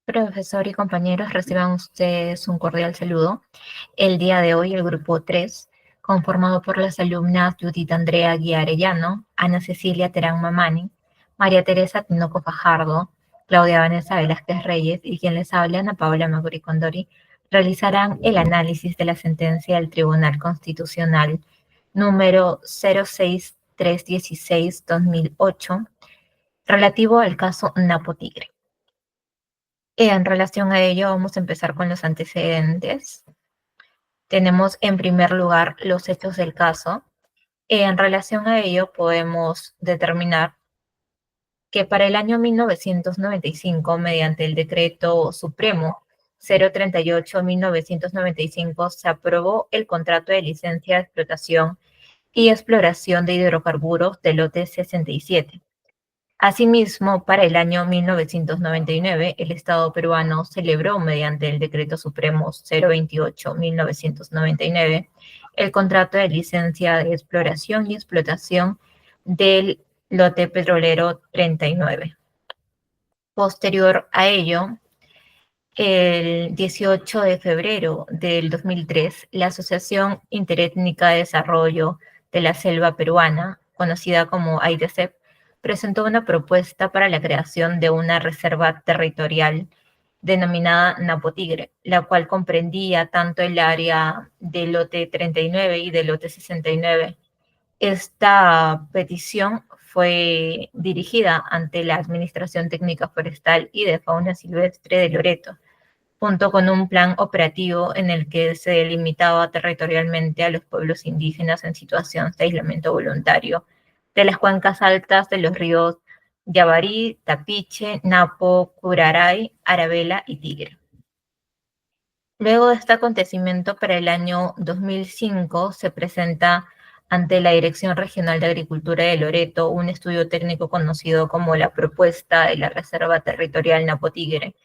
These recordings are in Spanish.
Profesor y compañeros, reciban ustedes un cordial saludo. El día de hoy, el grupo 3, conformado por las alumnas Judith Andrea Guía Arellano, Ana Cecilia Terán Mamani, María Teresa Tinoco Fajardo, Claudia Vanessa Velázquez Reyes y quien les habla, Ana Paula Maguri Condori, realizarán el análisis de la sentencia del Tribunal Constitucional número 06316-2008 relativo al caso Napo Tigre. En relación a ello, vamos a empezar con los antecedentes. Tenemos en primer lugar los hechos del caso. En relación a ello, podemos determinar que para el año 1995, mediante el Decreto Supremo 038-1995, se aprobó el contrato de licencia de explotación y exploración de hidrocarburos del lote 67. Asimismo, para el año 1999, el Estado peruano celebró, mediante el Decreto Supremo 028-1999, el contrato de licencia de exploración y explotación del lote petrolero 39. Posterior a ello, el 18 de febrero del 2003, la Asociación Interétnica de Desarrollo de la Selva Peruana, conocida como AIDESEP, presentó una propuesta para la creación de una reserva territorial denominada Napo Tigre, la cual comprendía tanto el área del lote 39 y del lote 69. Esta petición fue dirigida ante la Administración Técnica Forestal y de Fauna Silvestre de Loreto, junto con un plan operativo en el que se delimitaba territorialmente a los pueblos indígenas en situación de aislamiento voluntario de las cuencas altas de los ríos Yavarí, Tapiche, Napo, Curaray, Arabela y Tigre. Luego de este acontecimiento, para el año 2005, se presenta ante la Dirección Regional de Agricultura de Loreto un estudio técnico conocido como la Propuesta de la Reserva Territorial Napo Tigre,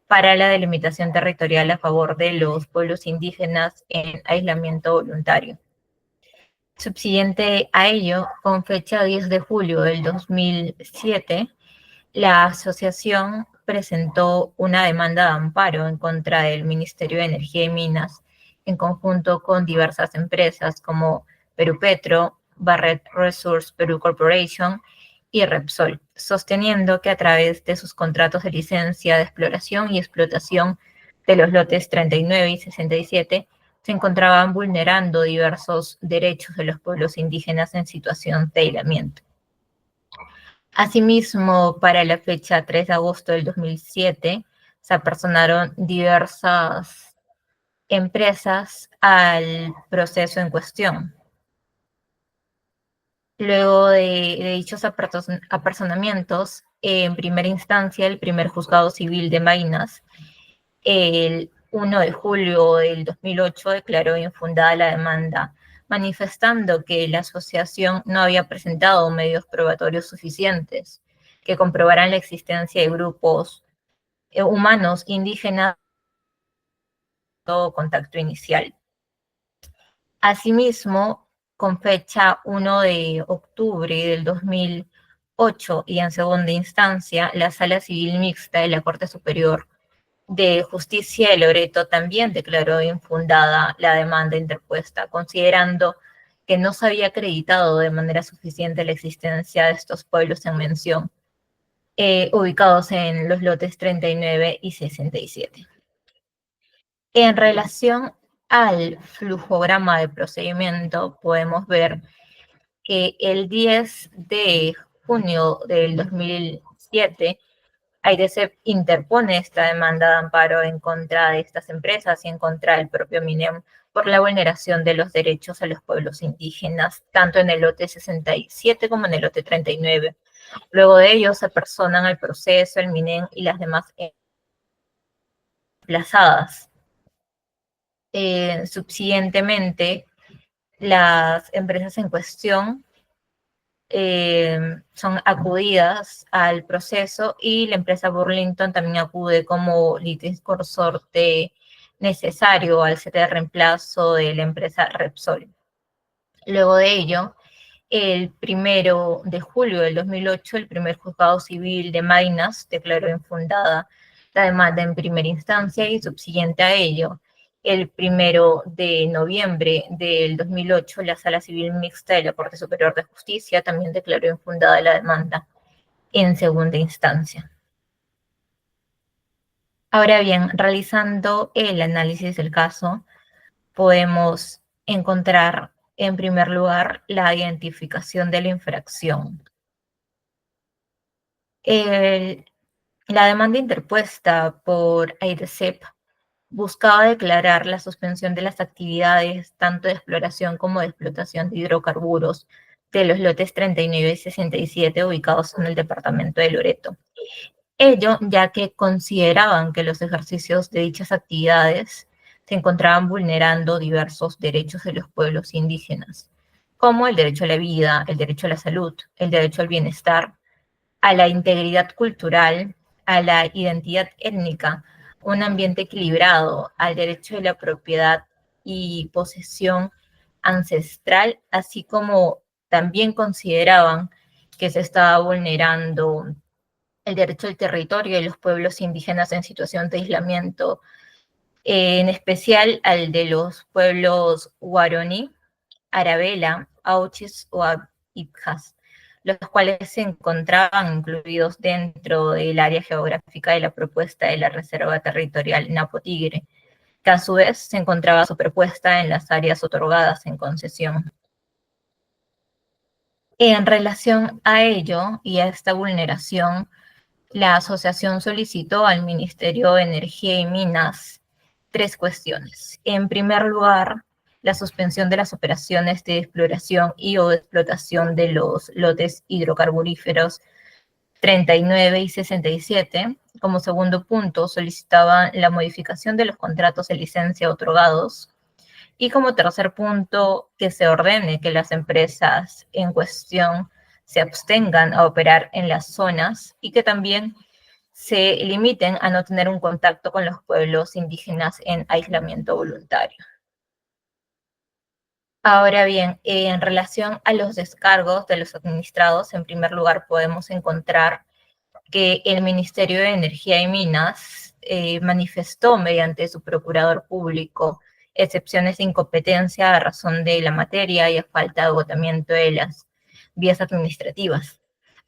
para la delimitación territorial a favor de los pueblos indígenas en aislamiento voluntario. Subsiguiente a ello, con fecha 10 de julio del 2007, la asociación presentó una demanda de amparo en contra del Ministerio de Energía y Minas, en conjunto con diversas empresas como Perupetro, Barrett Resource Perú Corporation y Repsol, sosteniendo que a través de sus contratos de licencia de exploración y explotación de los lotes 39 y 67, se encontraban vulnerando diversos derechos de los pueblos indígenas en situación de aislamiento. Asimismo, para la fecha 3 de agosto del 2007, se apersonaron diversas empresas al proceso en cuestión. Luego de dichos apersonamientos, en primera instancia, el primer juzgado civil de Maynas, el 1 de julio del 2008, declaró infundada la demanda, manifestando que la asociación no había presentado medios probatorios suficientes que comprobaran la existencia de grupos humanos indígenas todo contacto inicial. Asimismo, con fecha 1 de octubre del 2008 y en segunda instancia, la Sala Civil Mixta de la Corte Superior de Justicia de Loreto también declaró infundada la demanda interpuesta, considerando que no se había acreditado de manera suficiente la existencia de estos pueblos en mención, ubicados en los lotes 39 y 67. En relación al flujograma de procedimiento, podemos ver que el 10 de junio del 2007, AIDESEP interpone esta demanda de amparo en contra de estas empresas y en contra del propio MINEM por la vulneración de los derechos a los pueblos indígenas, tanto en el lote 67 como en el lote 39. Luego de ello se personan al proceso, el MINEM y las demás emplazadas. Subsiguientemente, las empresas en cuestión son acudidas al proceso y la empresa Burlington también acude como litisconsorte necesario al ser de reemplazo de la empresa Repsol. Luego de ello, el 1 de julio del 2008, el primer juzgado civil de Maynas declaró infundada la demanda en primera instancia y subsiguiente a ello, el 1 de noviembre del 2008, la Sala Civil Mixta de la Corte Superior de Justicia también declaró infundada la demanda en segunda instancia. Ahora bien, realizando el análisis del caso, podemos encontrar, en primer lugar, la identificación de la infracción. La demanda interpuesta por AIDESEP buscaba declarar la suspensión de las actividades tanto de exploración como de explotación de hidrocarburos de los lotes 39 y 67 ubicados en el departamento de Loreto. Ello ya que consideraban que los ejercicios de dichas actividades se encontraban vulnerando diversos derechos de los pueblos indígenas, como el derecho a la vida, el derecho a la salud, el derecho al bienestar, a la integridad cultural, a la identidad étnica, un ambiente equilibrado, al derecho de la propiedad y posesión ancestral, así como también consideraban que se estaba vulnerando el derecho al territorio de los pueblos indígenas en situación de aislamiento, en especial al de los pueblos Guarani, Arabela, Auchis o Ibjas, los cuales se encontraban incluidos dentro del área geográfica de la propuesta de la Reserva Territorial Napo Tigre, que a su vez se encontraba superpuesta en las áreas otorgadas en concesión. En relación a ello y a esta vulneración, la asociación solicitó al Ministerio de Energía y Minas 3 cuestiones. En primer lugar, la suspensión de las operaciones de exploración y o de explotación de los lotes hidrocarburíferos 39 y 67. Como segundo punto, solicitaban la modificación de los contratos de licencia otorgados. Y como tercer punto, que se ordene que las empresas en cuestión se abstengan a operar en las zonas y que también se limiten a no tener un contacto con los pueblos indígenas en aislamiento voluntario. Ahora bien, en relación a los descargos de los administrados, en primer lugar podemos encontrar que el Ministerio de Energía y Minas manifestó mediante su procurador público excepciones de incompetencia a razón de la materia y a falta de agotamiento de las vías administrativas.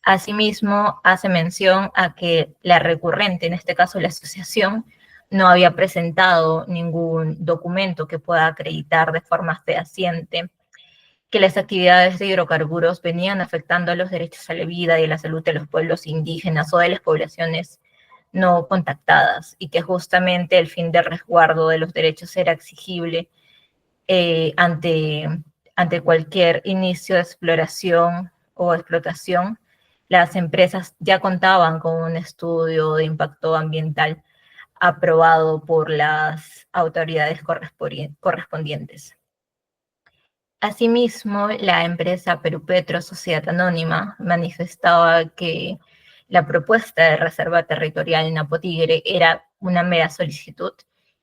Asimismo, hace mención a que la recurrente, en este caso la asociación, no había presentado ningún documento que pueda acreditar de forma fehaciente que las actividades de hidrocarburos venían afectando los derechos a la vida y a la salud de los pueblos indígenas o de las poblaciones no contactadas, y que justamente el fin de resguardo de los derechos era exigible ante cualquier inicio de exploración o explotación. Las empresas ya contaban con un estudio de impacto ambiental aprobado por las autoridades correspondientes. Asimismo, la empresa Perupetro Sociedad Anónima manifestaba que la propuesta de reserva territorial Napo Tigre era una mera solicitud,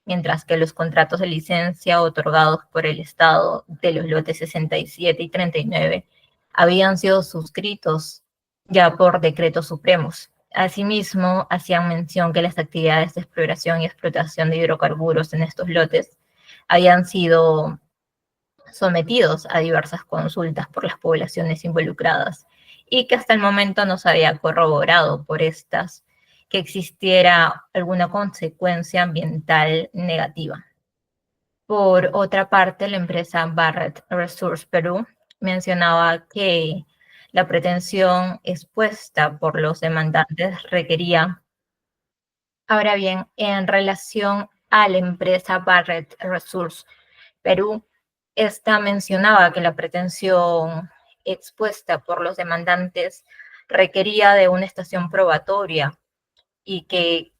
mientras que los contratos de licencia otorgados por el Estado de los lotes 67 y 39 habían sido suscritos ya por decretos supremos. Asimismo, hacían mención que las actividades de exploración y explotación de hidrocarburos en estos lotes habían sido sometidos a diversas consultas por las poblaciones involucradas y que hasta el momento no se había corroborado por estas que existiera alguna consecuencia ambiental negativa. Por otra parte, la empresa Barrett Resource Perú mencionaba que la pretensión expuesta por los demandantes requería. Ahora bien, en relación a la empresa Barrett Resource Perú, esta mencionaba que la pretensión expuesta por los demandantes requería de una estación probatoria y que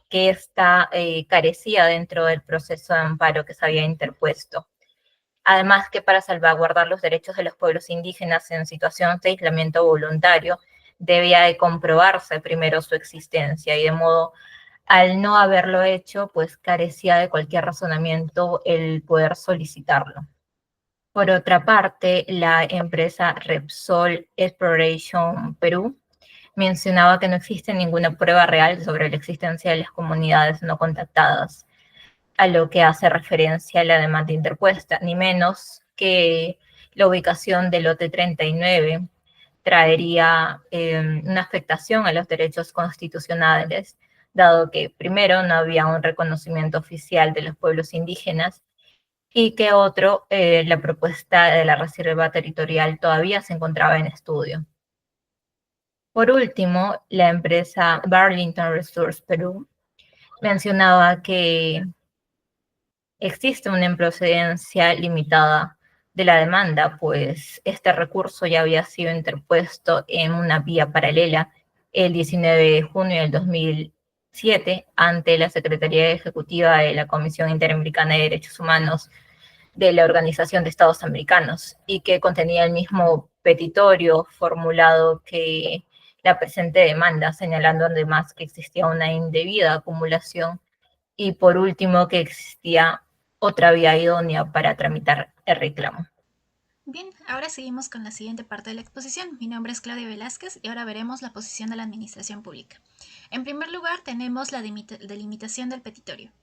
esta carecía dentro del proceso de amparo que se había interpuesto. Además que para salvaguardar los derechos de los pueblos indígenas en situación de aislamiento voluntario, debía de comprobarse primero su existencia y de modo, al no haberlo hecho, pues carecía de cualquier razonamiento el poder solicitarlo. Por otra parte, la empresa Repsol Exploration Perú mencionaba que no existe ninguna prueba real sobre la existencia de las comunidades no contactadas, a lo que hace referencia a la demanda interpuesta, ni menos que la ubicación del lote 39 traería una afectación a los derechos constitucionales, dado que primero no había un reconocimiento oficial de los pueblos indígenas y que otro, la propuesta de la reserva territorial todavía se encontraba en estudio. Por último, la empresa Burlington Resource Perú mencionaba que existe una improcedencia limitada de la demanda, pues este recurso ya había sido interpuesto en una vía paralela el 19 de junio del 2007 ante la Secretaría Ejecutiva de la Comisión Interamericana de Derechos Humanos de la Organización de Estados Americanos y que contenía el mismo petitorio formulado que la presente demanda, señalando además que existía una indebida acumulación y por último que existía otra vía idónea para tramitar el reclamo. Bien, ahora seguimos con la siguiente parte de la exposición. Mi nombre es Claudia Velázquez y ahora veremos la posición de la administración pública. En primer lugar, tenemos la delimitación del petitorio.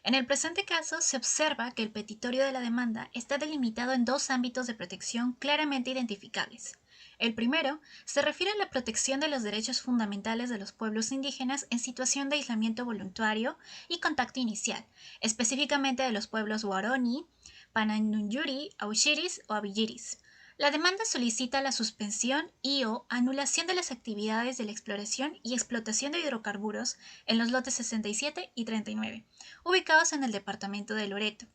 En el presente caso, se observa que el petitorio de la demanda está delimitado en dos ámbitos de protección claramente identificables. El primero se refiere a la protección de los derechos fundamentales de los pueblos indígenas en situación de aislamiento voluntario y contacto inicial, específicamente de los pueblos Huaroni, Pananuyuri, Aushiris o Abilliris. La demanda solicita la suspensión y/o anulación de las actividades de la exploración y explotación de hidrocarburos en los lotes 67 y 39, ubicados en el departamento de Loreto,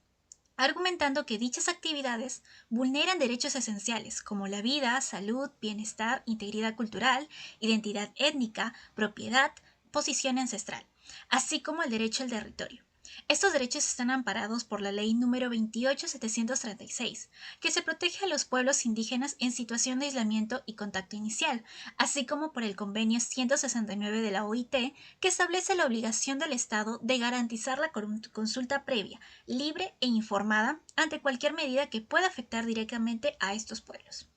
argumentando que dichas actividades vulneran derechos esenciales como la vida, salud, bienestar, integridad cultural, identidad étnica, propiedad, posición ancestral, así como el derecho al territorio. Estos derechos están amparados por la Ley número 28736, que se protege a los pueblos indígenas en situación de aislamiento y contacto inicial, así como por el Convenio 169 de la OIT, que establece la obligación del Estado de garantizar la consulta previa, libre e informada ante cualquier medida que pueda afectar directamente a estos pueblos.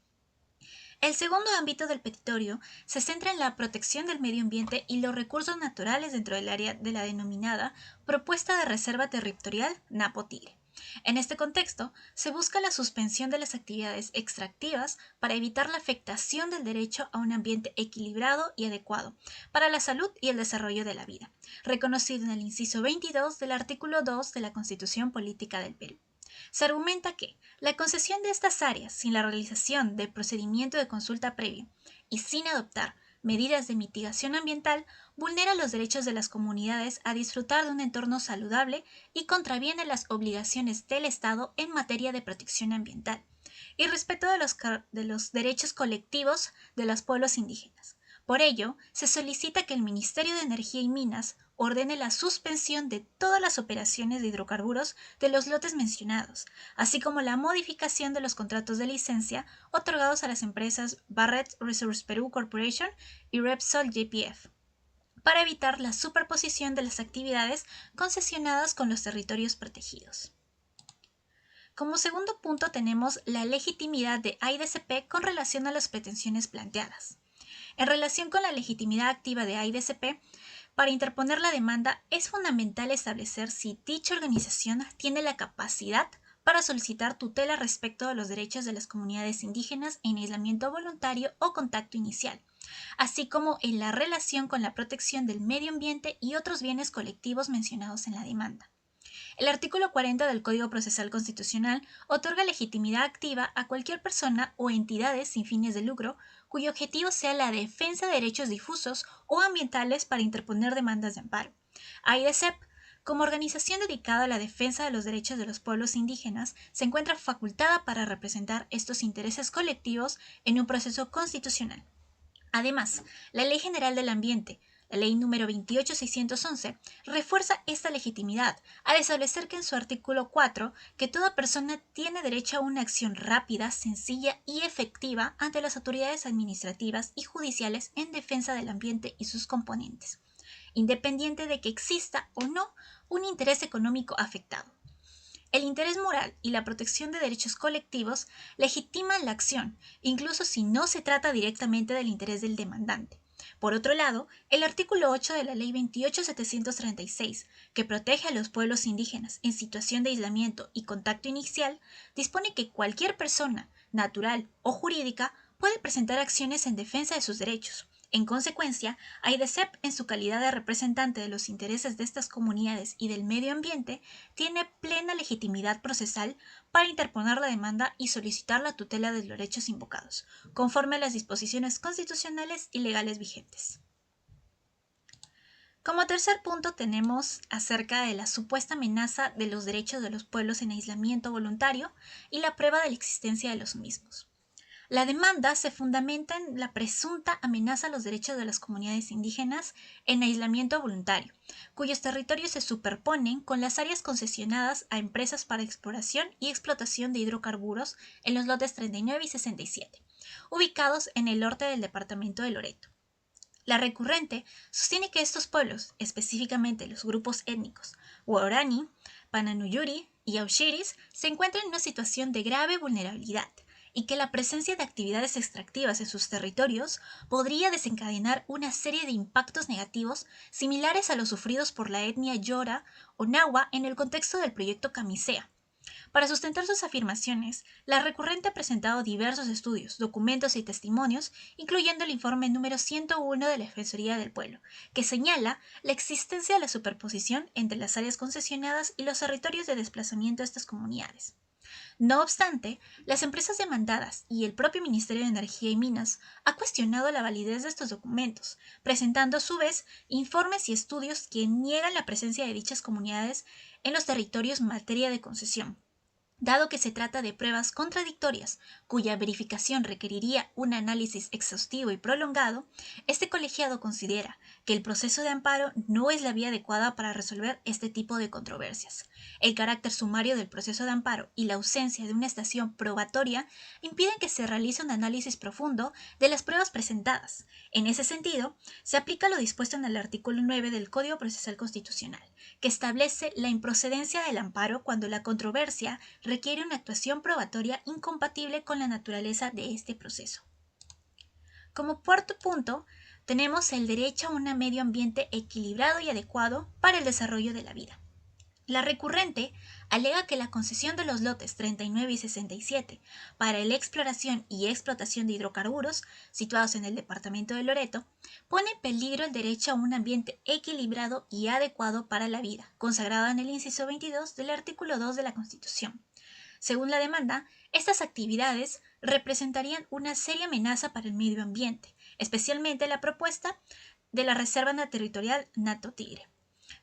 El segundo ámbito del petitorio se centra en la protección del medio ambiente y los recursos naturales dentro del área de la denominada Propuesta de Reserva Territorial Napo Tigre. En este contexto, se busca la suspensión de las actividades extractivas para evitar la afectación del derecho a un ambiente equilibrado y adecuado para la salud y el desarrollo de la vida, reconocido en el inciso 22 del artículo 2 de la Constitución Política del Perú. Se argumenta que la concesión de estas áreas sin la realización del procedimiento de consulta previa y sin adoptar medidas de mitigación ambiental vulnera los derechos de las comunidades a disfrutar de un entorno saludable y contraviene las obligaciones del Estado en materia de protección ambiental y respeto de los derechos colectivos de los pueblos indígenas. Por ello, se solicita que el Ministerio de Energía y Minas ordene la suspensión de todas las operaciones de hidrocarburos de los lotes mencionados, así como la modificación de los contratos de licencia otorgados a las empresas Barrett Resource Perú Corporation y Repsol JPF, para evitar la superposición de las actividades concesionadas con los territorios protegidos. Como segundo punto tenemos la legitimidad de AIDCP con relación a las pretensiones planteadas. En relación con la legitimidad activa de AIDCP, para interponer la demanda es fundamental establecer si dicha organización tiene la capacidad para solicitar tutela respecto de los derechos de las comunidades indígenas en aislamiento voluntario o contacto inicial, así como en la relación con la protección del medio ambiente y otros bienes colectivos mencionados en la demanda. El artículo 40 del Código Procesal Constitucional otorga legitimidad activa a cualquier persona o entidades sin fines de lucro cuyo objetivo sea la defensa de derechos difusos o ambientales para interponer demandas de amparo. AIDESEP, como organización dedicada a la defensa de los derechos de los pueblos indígenas, se encuentra facultada para representar estos intereses colectivos en un proceso constitucional. Además, la Ley General del Ambiente, la Ley número 28611, refuerza esta legitimidad al establecer que en su artículo 4 que toda persona tiene derecho a una acción rápida, sencilla y efectiva ante las autoridades administrativas y judiciales en defensa del ambiente y sus componentes, independiente de que exista o no un interés económico afectado. El interés moral y la protección de derechos colectivos legitiman la acción, incluso si no se trata directamente del interés del demandante. Por otro lado, el artículo 8 de la Ley 28.736, que protege a los pueblos indígenas en situación de aislamiento y contacto inicial, dispone que cualquier persona, natural o jurídica, puede presentar acciones en defensa de sus derechos. En consecuencia, AIDESEP, en su calidad de representante de los intereses de estas comunidades y del medio ambiente, tiene plena legitimidad procesal para interponer la demanda y solicitar la tutela de los derechos invocados, conforme a las disposiciones constitucionales y legales vigentes. Como tercer punto tenemos acerca de la supuesta amenaza de los derechos de los pueblos en aislamiento voluntario y la prueba de la existencia de los mismos. La demanda se fundamenta en la presunta amenaza a los derechos de las comunidades indígenas en aislamiento voluntario, cuyos territorios se superponen con las áreas concesionadas a empresas para exploración y explotación de hidrocarburos en los lotes 39 y 67, ubicados en el norte del departamento de Loreto. La recurrente sostiene que estos pueblos, específicamente los grupos étnicos Guarani, Pananuyuri y Aushiris, se encuentran en una situación de grave vulnerabilidad y que la presencia de actividades extractivas en sus territorios podría desencadenar una serie de impactos negativos similares a los sufridos por la etnia Yora o Nahua en el contexto del proyecto Camisea. Para sustentar sus afirmaciones, la recurrente ha presentado diversos estudios, documentos y testimonios, incluyendo el informe número 101 de la Defensoría del Pueblo, que señala la existencia de la superposición entre las áreas concesionadas y los territorios de desplazamiento de estas comunidades. No obstante, las empresas demandadas y el propio Ministerio de Energía y Minas ha cuestionado la validez de estos documentos, presentando a su vez informes y estudios que niegan la presencia de dichas comunidades en los territorios en materia de concesión. Dado que se trata de pruebas contradictorias, cuya verificación requeriría un análisis exhaustivo y prolongado, este colegiado considera que el proceso de amparo no es la vía adecuada para resolver este tipo de controversias. El carácter sumario del proceso de amparo y la ausencia de una estación probatoria impiden que se realice un análisis profundo de las pruebas presentadas. En ese sentido, se aplica lo dispuesto en el artículo 9 del Código Procesal Constitucional, que establece la improcedencia del amparo cuando la controversia requiere una actuación probatoria incompatible con la naturaleza de este proceso. Como cuarto punto, tenemos el derecho a un medio ambiente equilibrado y adecuado para el desarrollo de la vida. La recurrente alega que la concesión de los lotes 39 y 67 para la exploración y explotación de hidrocarburos situados en el departamento de Loreto pone en peligro el derecho a un ambiente equilibrado y adecuado para la vida, consagrado en el inciso 22 del artículo 2 de la Constitución. Según la demanda, estas actividades representarían una seria amenaza para el medio ambiente, especialmente la propuesta de la Reserva Territorial Nato Tigre.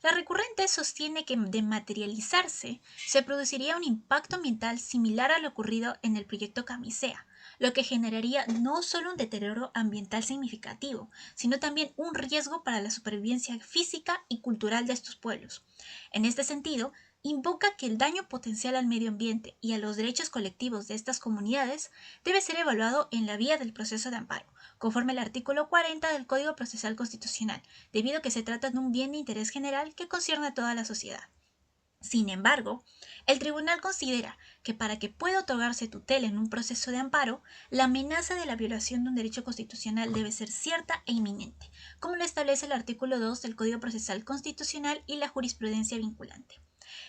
La recurrente sostiene que de materializarse se produciría un impacto ambiental similar a lo ocurrido en el proyecto Camisea, lo que generaría no solo un deterioro ambiental significativo, sino también un riesgo para la supervivencia física y cultural de estos pueblos. En este sentido, invoca que el daño potencial al medio ambiente y a los derechos colectivos de estas comunidades debe ser evaluado en la vía del proceso de amparo, conforme al artículo 40 del Código Procesal Constitucional, debido a que se trata de un bien de interés general que concierne a toda la sociedad. Sin embargo, el tribunal considera que para que pueda otorgarse tutela en un proceso de amparo, la amenaza de la violación de un derecho constitucional debe ser cierta e inminente, como lo establece el artículo 2 del Código Procesal Constitucional y la jurisprudencia vinculante.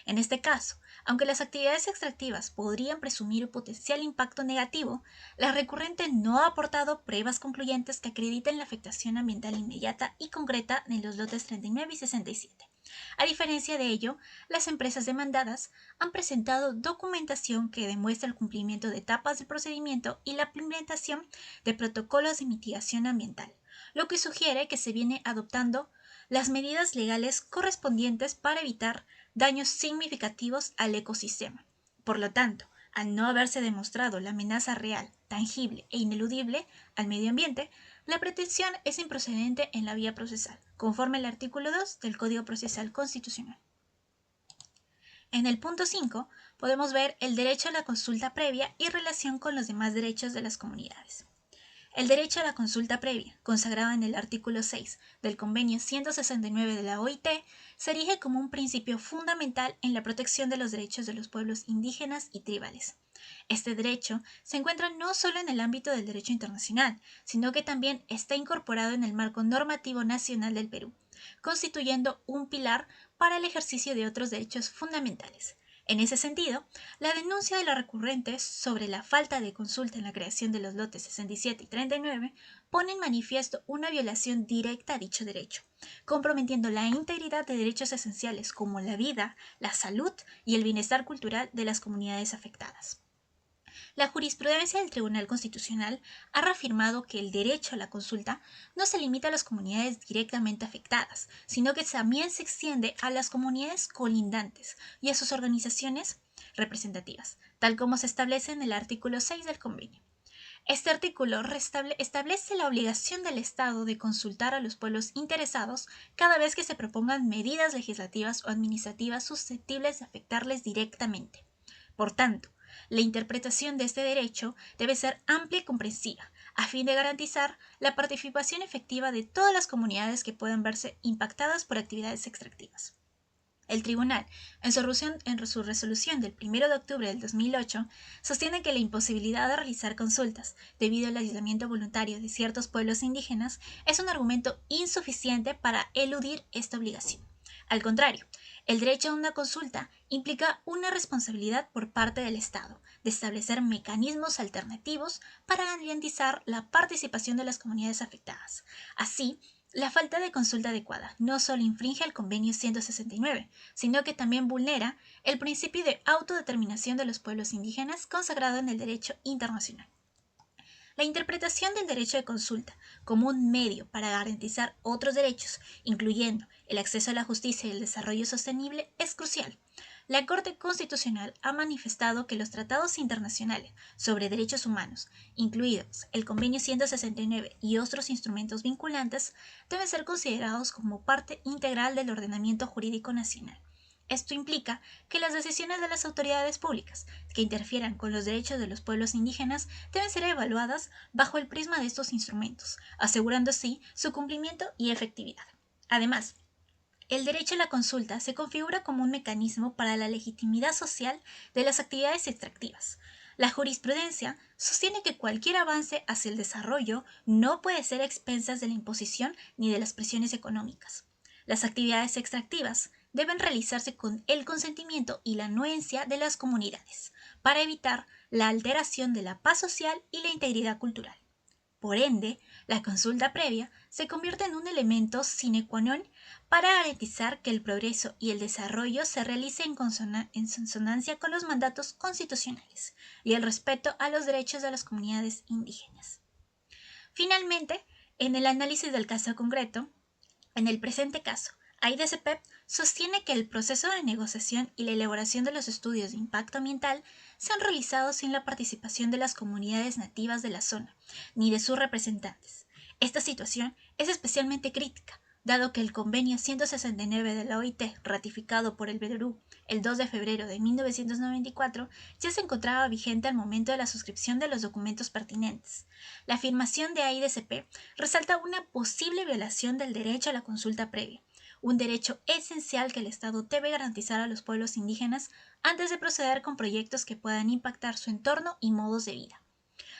En este caso, aunque las actividades extractivas podrían presumir un potencial impacto negativo, la recurrente no ha aportado pruebas concluyentes que acrediten la afectación ambiental inmediata y concreta en los lotes 39 y 67. A diferencia de ello, las empresas demandadas han presentado documentación que demuestra el cumplimiento de etapas del procedimiento y la implementación de protocolos de mitigación ambiental, lo que sugiere que se viene adoptando las medidas legales correspondientes para evitar daños significativos al ecosistema. Por lo tanto, al no haberse demostrado la amenaza real, tangible e ineludible al medio ambiente, la pretensión es improcedente en la vía procesal, conforme al artículo 2 del Código Procesal Constitucional. En el punto 5 podemos ver el derecho a la consulta previa y relación con los demás derechos de las comunidades. El derecho a la consulta previa, consagrado en el artículo 6 del Convenio 169 de la OIT, se erige como un principio fundamental en la protección de los derechos de los pueblos indígenas y tribales. Este derecho se encuentra no solo en el ámbito del derecho internacional, sino que también está incorporado en el marco normativo nacional del Perú, constituyendo un pilar para el ejercicio de otros derechos fundamentales. En ese sentido, la denuncia de la recurrente sobre la falta de consulta en la creación de los lotes 67 y 39 pone en manifiesto una violación directa a dicho derecho, comprometiendo la integridad de derechos esenciales como la vida, la salud y el bienestar cultural de las comunidades afectadas. La jurisprudencia del Tribunal Constitucional ha reafirmado que el derecho a la consulta no se limita a las comunidades directamente afectadas, sino que también se extiende a las comunidades colindantes y a sus organizaciones representativas, tal como se establece en el artículo 6 del convenio. Este artículo establece la obligación del Estado de consultar a los pueblos interesados cada vez que se propongan medidas legislativas o administrativas susceptibles de afectarles directamente. Por tanto, la interpretación de este derecho debe ser amplia y comprensiva, a fin de garantizar la participación efectiva de todas las comunidades que puedan verse impactadas por actividades extractivas. El tribunal, en su resolución del 1 de octubre del 2008, sostiene que la imposibilidad de realizar consultas debido al aislamiento voluntario de ciertos pueblos indígenas es un argumento insuficiente para eludir esta obligación. Al contrario, el derecho a una consulta implica una responsabilidad por parte del Estado de establecer mecanismos alternativos para garantizar la participación de las comunidades afectadas. Así, la falta de consulta adecuada no solo infringe el Convenio 169, sino que también vulnera el principio de autodeterminación de los pueblos indígenas consagrado en el derecho internacional. La interpretación del derecho de consulta como un medio para garantizar otros derechos, incluyendo el acceso a la justicia y el desarrollo sostenible, es crucial. La Corte Constitucional ha manifestado que los tratados internacionales sobre derechos humanos, incluidos el Convenio 169 y otros instrumentos vinculantes, deben ser considerados como parte integral del ordenamiento jurídico nacional. Esto implica que las decisiones de las autoridades públicas que interfieran con los derechos de los pueblos indígenas deben ser evaluadas bajo el prisma de estos instrumentos, asegurando así su cumplimiento y efectividad. Además, el derecho a la consulta se configura como un mecanismo para la legitimidad social de las actividades extractivas. La jurisprudencia sostiene que cualquier avance hacia el desarrollo no puede ser a expensas de la imposición ni de las presiones económicas. Las actividades extractivas deben realizarse con el consentimiento y la anuencia de las comunidades, para evitar la alteración de la paz social y la integridad cultural. Por ende, la consulta previa se convierte en un elemento sine qua non para garantizar que el progreso y el desarrollo se realicen en consonancia con los mandatos constitucionales y el respeto a los derechos de las comunidades indígenas. Finalmente, en el análisis del caso concreto, en el presente caso, AIDCP sostiene que el proceso de negociación y la elaboración de los estudios de impacto ambiental se han realizado sin la participación de las comunidades nativas de la zona, ni de sus representantes. Esta situación es especialmente crítica, dado que el Convenio 169 de la OIT, ratificado por el Perú el 2 de febrero de 1994, ya se encontraba vigente al momento de la suscripción de los documentos pertinentes. La afirmación de AIDCP resalta una posible violación del derecho a la consulta previa, un derecho esencial que el Estado debe garantizar a los pueblos indígenas antes de proceder con proyectos que puedan impactar su entorno y modos de vida.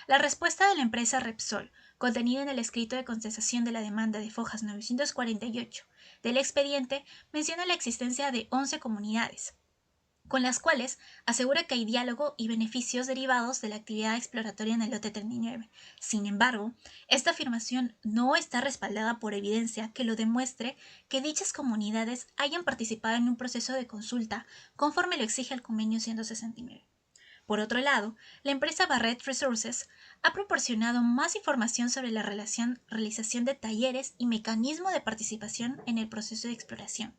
La respuesta de la empresa Repsol, contenida en el escrito de contestación de la demanda de Fojas 948 del expediente, menciona la existencia de 11 comunidades, con las cuales asegura que hay diálogo y beneficios derivados de la actividad exploratoria en el lote 39. Sin embargo, esta afirmación no está respaldada por evidencia que lo demuestre que dichas comunidades hayan participado en un proceso de consulta conforme lo exige el convenio 169. Por otro lado, la empresa Barrett Resources ha proporcionado más información sobre la realización de talleres y mecanismo de participación en el proceso de exploración.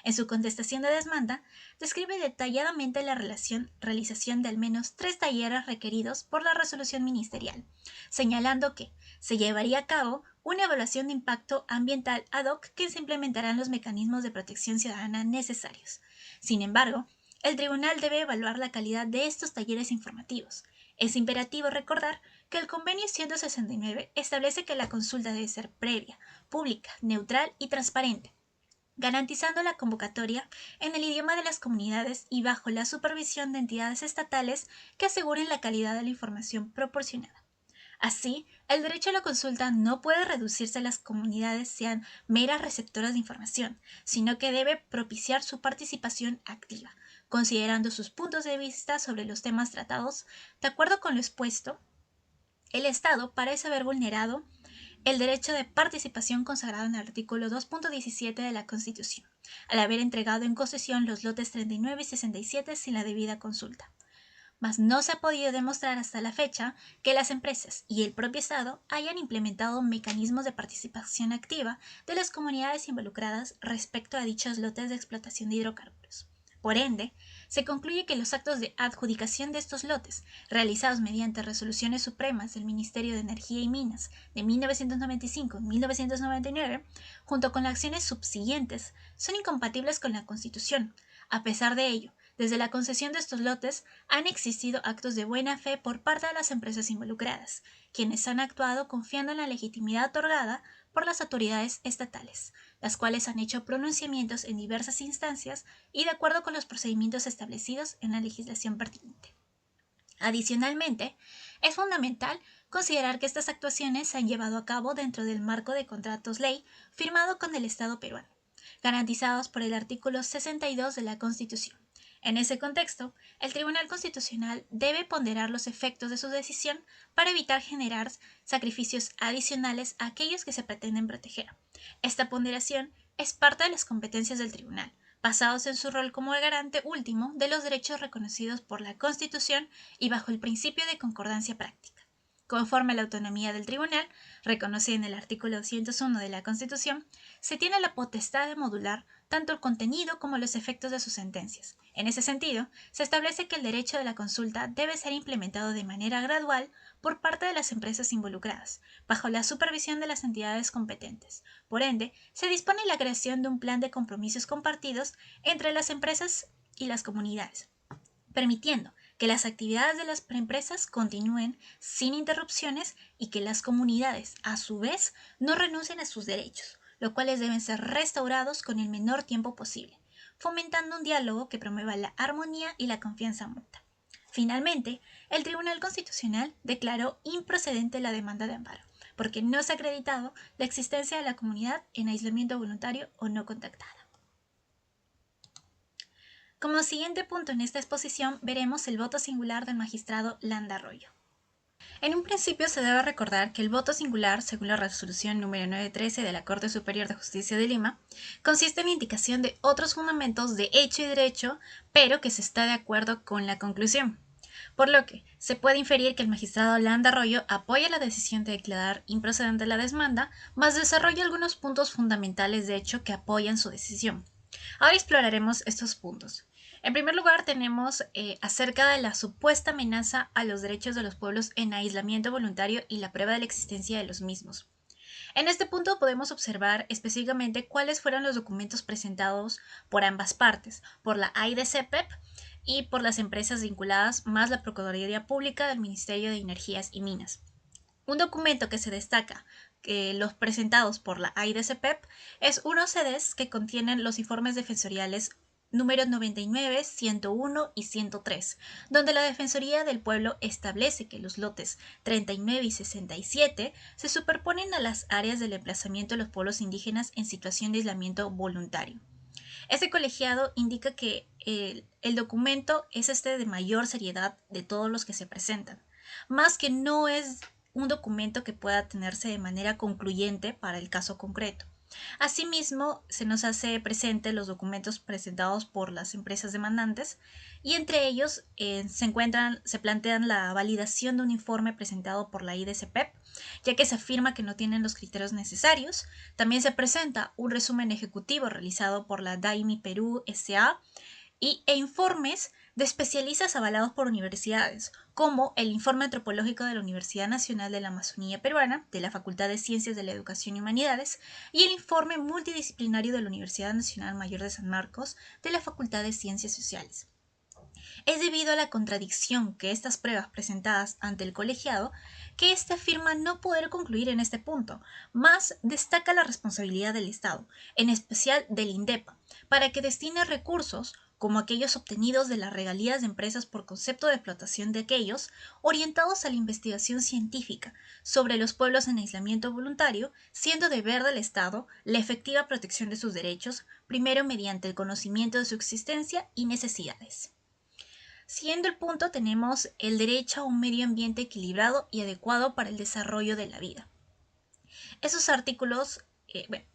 En su contestación de demanda, describe detalladamente la realización de al menos 3 talleres requeridos por la resolución ministerial, señalando que se llevaría a cabo una evaluación de impacto ambiental ad hoc que se implementarán los mecanismos de protección ciudadana necesarios. Sin embargo, el tribunal debe evaluar la calidad de estos talleres informativos. Es imperativo recordar que el convenio 169 establece que la consulta debe ser previa, pública, neutral y transparente, garantizando la convocatoria en el idioma de las comunidades y bajo la supervisión de entidades estatales que aseguren la calidad de la información proporcionada. Así, el derecho a la consulta no puede reducirse a las comunidades sean meras receptoras de información, sino que debe propiciar su participación activa, considerando sus puntos de vista sobre los temas tratados. De acuerdo con lo expuesto, el Estado parece haber vulnerado el derecho de participación consagrado en el artículo 2.17 de la Constitución, al haber entregado en concesión los lotes 39 y 67 sin la debida consulta. Mas no se ha podido demostrar hasta la fecha que las empresas y el propio Estado hayan implementado mecanismos de participación activa de las comunidades involucradas respecto a dichos lotes de explotación de hidrocarburos. Por ende, se concluye que los actos de adjudicación de estos lotes, realizados mediante resoluciones supremas del Ministerio de Energía y Minas de 1995 y 1999, junto con las acciones subsiguientes, son incompatibles con la Constitución. A pesar de ello, desde la concesión de estos lotes han existido actos de buena fe por parte de las empresas involucradas, quienes han actuado confiando en la legitimidad otorgada por las autoridades estatales, las cuales han hecho pronunciamientos en diversas instancias y de acuerdo con los procedimientos establecidos en la legislación pertinente. Adicionalmente, es fundamental considerar que estas actuaciones se han llevado a cabo dentro del marco de contratos ley firmado con el Estado peruano, garantizados por el artículo 62 de la Constitución. En ese contexto, el Tribunal Constitucional debe ponderar los efectos de su decisión para evitar generar sacrificios adicionales a aquellos que se pretenden proteger. Esta ponderación es parte de las competencias del Tribunal, basados en su rol como el garante último de los derechos reconocidos por la Constitución y bajo el principio de concordancia práctica. Conforme a la autonomía del tribunal, reconocida en el artículo 201 de la Constitución, se tiene la potestad de modular tanto el contenido como los efectos de sus sentencias. En ese sentido, se establece que el derecho de la consulta debe ser implementado de manera gradual por parte de las empresas involucradas, bajo la supervisión de las entidades competentes. Por ende, se dispone la creación de un plan de compromisos compartidos entre las empresas y las comunidades, permitiendo que las actividades de las empresas continúen sin interrupciones y que las comunidades, a su vez, no renuncien a sus derechos, los cuales deben ser restaurados con el menor tiempo posible, fomentando un diálogo que promueva la armonía y la confianza mutua. Finalmente, el Tribunal Constitucional declaró improcedente la demanda de amparo, porque no se ha acreditado la existencia de la comunidad en aislamiento voluntario o no contactada. Como siguiente punto en esta exposición veremos el voto singular del magistrado Landa Arroyo. En un principio se debe recordar que el voto singular, según la resolución número 913 de la Corte Superior de Justicia de Lima, consiste en la indicación de otros fundamentos de hecho y derecho, pero que se está de acuerdo con la conclusión. Por lo que se puede inferir que el magistrado Landa Arroyo apoya la decisión de declarar improcedente la demanda, mas desarrolla algunos puntos fundamentales de hecho que apoyan su decisión. Ahora exploraremos estos puntos. En primer lugar, tenemos acerca de la supuesta amenaza a los derechos de los pueblos en aislamiento voluntario y la prueba de la existencia de los mismos. En este punto podemos observar específicamente cuáles fueron los documentos presentados por ambas partes, por la AIDCPEP y por las empresas vinculadas, más la Procuraduría Pública del Ministerio de Energías y Minas. Un documento que se destaca los presentados por la AIDCPEP es unos CDs que contienen los informes defensoriales números 99, 101 y 103, donde la Defensoría del Pueblo establece que los lotes 39 y 67 se superponen a las áreas del emplazamiento de los pueblos indígenas en situación de aislamiento voluntario. Este colegiado indica que el documento es de mayor seriedad de todos los que se presentan, más que no es un documento que pueda tenerse de manera concluyente para el caso concreto. Asimismo, se nos hace presente los documentos presentados por las empresas demandantes y entre ellos se plantean la validación de un informe presentado por la IDCPEP, ya que se afirma que no tienen los criterios necesarios. También se presenta un resumen ejecutivo realizado por la DAIMI Perú S.A. e informes de especialistas avalados por universidades, como el informe antropológico de la Universidad Nacional de la Amazonía Peruana, de la Facultad de Ciencias de la Educación y Humanidades, y el informe multidisciplinario de la Universidad Nacional Mayor de San Marcos, de la Facultad de Ciencias Sociales. Es debido a la contradicción que estas pruebas presentadas ante el colegiado que éste afirma no poder concluir en este punto, más destaca la responsabilidad del Estado, en especial del INDEPA, para que destine recursos como aquellos obtenidos de las regalías de empresas por concepto de explotación de aquellos orientados a la investigación científica sobre los pueblos en aislamiento voluntario, siendo deber del Estado la efectiva protección de sus derechos, primero mediante el conocimiento de su existencia y necesidades. Siguiendo el punto, tenemos el derecho a un medio ambiente equilibrado y adecuado para el desarrollo de la vida. Esos artículos,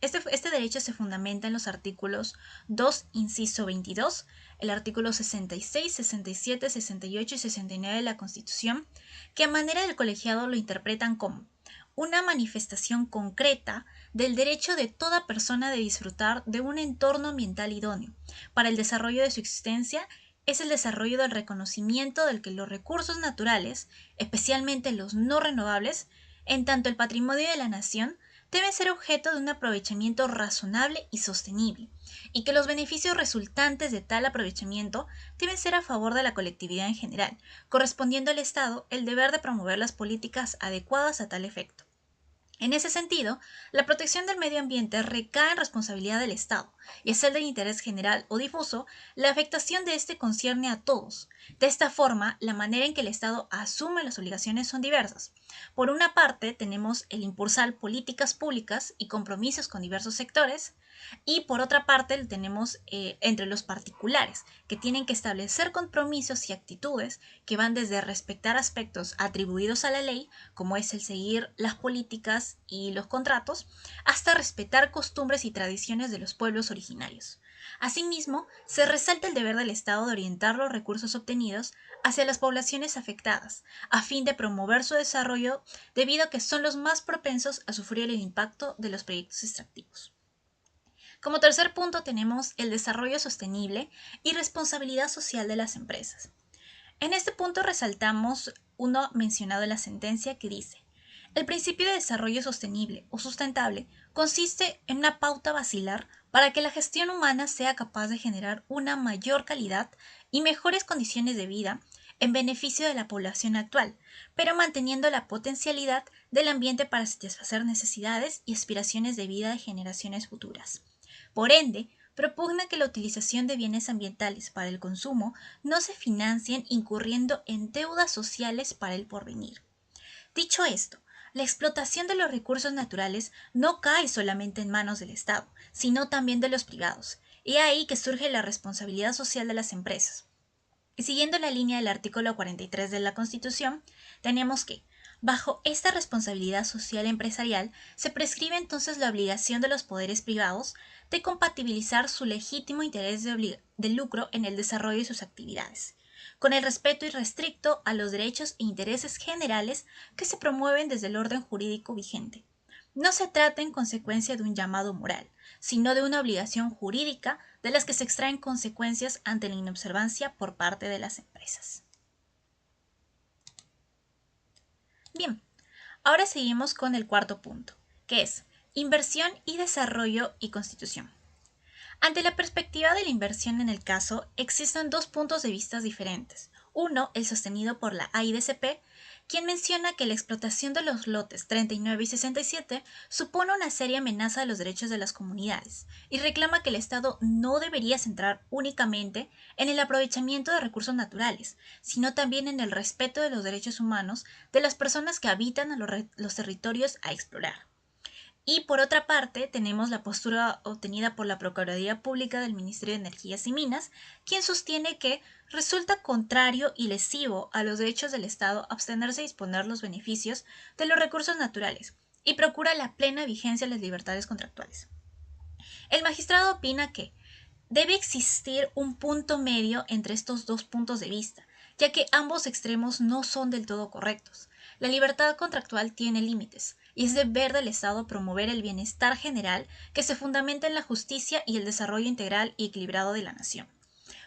este derecho se fundamenta en los artículos 2, inciso 22, el artículo 66, 67, 68 y 69 de la Constitución, que a manera del colegiado lo interpretan como una manifestación concreta del derecho de toda persona de disfrutar de un entorno ambiental idóneo para el desarrollo de su existencia. Es el desarrollo del reconocimiento del que los recursos naturales, especialmente los no renovables, en tanto el patrimonio de la nación, deben ser objeto de un aprovechamiento razonable y sostenible, y que los beneficios resultantes de tal aprovechamiento deben ser a favor de la colectividad en general, correspondiendo al Estado el deber de promover las políticas adecuadas a tal efecto. En ese sentido, la protección del medio ambiente recae en responsabilidad del Estado, y es el de interés general o difuso, la afectación de este concierne a todos. De esta forma, la manera en que el Estado asume las obligaciones son diversas. Por una parte, tenemos el impulsar políticas públicas y compromisos con diversos sectores, y por otra parte, tenemos entre los particulares, que tienen que establecer compromisos y actitudes que van desde respetar aspectos atribuidos a la ley, como es el seguir las políticas y los contratos, hasta respetar costumbres y tradiciones de los pueblos originarios. Asimismo, se resalta el deber del Estado de orientar los recursos obtenidos hacia las poblaciones afectadas, a fin de promover su desarrollo, debido a que son los más propensos a sufrir el impacto de los proyectos extractivos. Como tercer punto tenemos el desarrollo sostenible y responsabilidad social de las empresas. En este punto resaltamos uno mencionado en la sentencia que dice: el principio de desarrollo sostenible o sustentable consiste en una pauta basilar para que la gestión humana sea capaz de generar una mayor calidad y mejores condiciones de vida en beneficio de la población actual, pero manteniendo la potencialidad del ambiente para satisfacer necesidades y aspiraciones de vida de generaciones futuras. Por ende, propugna que la utilización de bienes ambientales para el consumo no se financien incurriendo en deudas sociales para el porvenir. Dicho esto, la explotación de los recursos naturales no cae solamente en manos del Estado, sino también de los privados. Y ahí que surge la responsabilidad social de las empresas. Y siguiendo la línea del artículo 43 de la Constitución, tenemos que, bajo esta responsabilidad social empresarial, se prescribe entonces la obligación de los poderes privados de compatibilizar su legítimo interés de lucro en el desarrollo de sus actividades, con el respeto irrestricto a los derechos e intereses generales que se promueven desde el orden jurídico vigente. No se trata en consecuencia de un llamado moral, sino de una obligación jurídica de las que se extraen consecuencias ante la inobservancia por parte de las empresas. Bien, ahora seguimos con el cuarto punto, que es inversión y desarrollo y constitución. Ante la perspectiva de la inversión en el caso, existen dos puntos de vista diferentes. Uno, el sostenido por la AIDCP, quien menciona que la explotación de los lotes 39 y 67 supone una seria amenaza de los derechos de las comunidades y reclama que el Estado no debería centrar únicamente en el aprovechamiento de recursos naturales, sino también en el respeto de los derechos humanos de las personas que habitan a los territorios a explorar. Y por otra parte, tenemos la postura obtenida por la Procuraduría Pública del Ministerio de Energías y Minas, quien sostiene que resulta contrario y lesivo a los derechos del Estado abstenerse de disponer los beneficios de los recursos naturales y procura la plena vigencia de las libertades contractuales. El magistrado opina que debe existir un punto medio entre estos dos puntos de vista, ya que ambos extremos no son del todo correctos. La libertad contractual tiene límites, y es deber del Estado promover el bienestar general que se fundamenta en la justicia y el desarrollo integral y equilibrado de la nación,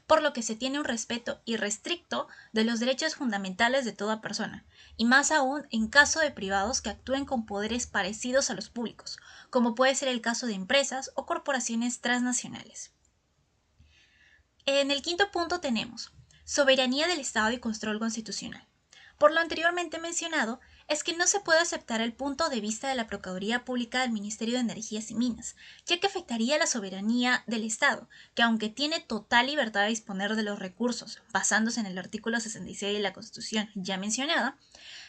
por lo que se tiene un respeto irrestricto de los derechos fundamentales de toda persona, y más aún en caso de privados que actúen con poderes parecidos a los públicos, como puede ser el caso de empresas o corporaciones transnacionales. En el quinto punto tenemos: soberanía del Estado y control constitucional. Por lo anteriormente mencionado, es que no se puede aceptar el punto de vista de la Procuraduría Pública del Ministerio de Energías y Minas, ya que afectaría la soberanía del Estado, que aunque tiene total libertad de disponer de los recursos, basándose en el artículo 66 de la Constitución ya mencionada,